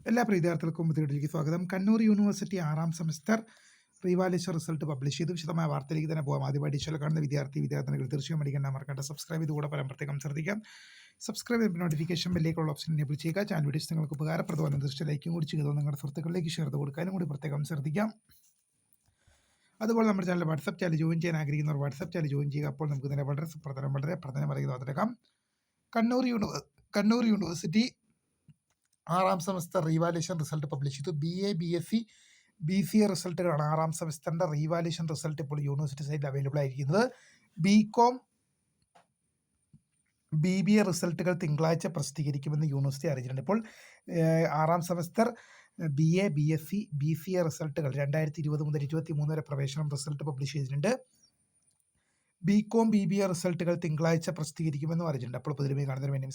എല്ലാ വിദ്യാർത്ഥികൾക്കും പുതിയതിലേക്ക് സ്വാഗതം. കണ്ണൂർ യൂണിവേഴ്സിറ്റി 6ാം സെമസ്റ്റർ റീവാലുവേഷൻ റിസൾട്ട് പബ്ലിഷ് ചെയ്തു. വിശദമായ വാർത്തയിലേക്ക് തന്നെ പോകാം. ആദ്യമായിട്ട് ചാനൽ കാണുന്ന വിദ്യാർത്ഥികൾ തീർച്ചയായും അടിക്കേണ്ട മറക്കേണ്ട സബ്സ്ക്രൈബ് ചെയ്ത് കൂടെ പ്രത്യേകം ശ്രദ്ധിക്കാം. സബ്സ്ക്രൈബ് ചെയ്ത് നോട്ടിഫിക്കേഷൻ ബെല്ലേക്കുള്ള ഓപ്ഷൻ എനേബിൾ ചെയ്യുക. ചാനൽ വീഡിയോസ് നിങ്ങൾക്ക് ഉപകാരപ്രദമാണ് തീർച്ചയായും ലൈക്കും കൂടി ചെയ്തോ നിങ്ങളുടെ സുഹൃത്തുക്കളിലേക്ക് ഷെയർ ചെയ്ത് കൊടുക്കാനും കൂടി പ്രത്യേകം ശ്രദ്ധിക്കാം. അതുപോലെ നമ്മുടെ ചാനൽ വാട്സപ്പ് ചാനൽ ജോയിൻ ചെയ്യാൻ ആഗ്രഹിക്കുന്നവർ വാട്സപ്പ് ചാനൽ ജോയിൻ ചെയ്യുക. അപ്പോൾ നമുക്ക് ഇതിനെ വളരെ പ്രധാനം അറിയുന്നതിനകം കണ്ണൂർ യൂണിവേഴ്സിറ്റി 6ാം സെമസ്റ്റർ റീവാലുവേഷൻ റിസൾട്ട് പബ്ലിഷ് ചെയ്തു. BA BSc BCA റിസൾട്ടുകളാണ് 6ാം സെമസ്റ്ററിൻ്റെ റീവാലുവേഷൻ റിസൾട്ട് ഇപ്പോൾ യൂണിവേഴ്സിറ്റി സൈറ്റിൽ അവൈലബിൾ ആയിരിക്കുന്നത്. BCom BBA റിസൾട്ടുകൾ തിങ്കളാഴ്ച പ്രസിദ്ധീകരിക്കുമെന്ന് യൂണിവേഴ്സിറ്റി അറിയിച്ചിട്ടുണ്ട്. ഇപ്പോൾ 6ാം സെമസ്റ്റർ BA BSc BCA റിസൾട്ടുകൾ 2020 മുതൽ 2023 വരെ പ്രവേശനം റിസൾട്ട് പബ്ലിഷ് ചെയ്തിട്ടുണ്ട്. BCom BBA റിസൾട്ടുകൾ തിങ്കളാഴ്ച പ്രസിദ്ധീകരിക്കുമെന്നും അറിയിച്ചിട്ടുണ്ട്. അപ്പോൾ പുതിയ കാണുന്നതിന് വേണ്ടി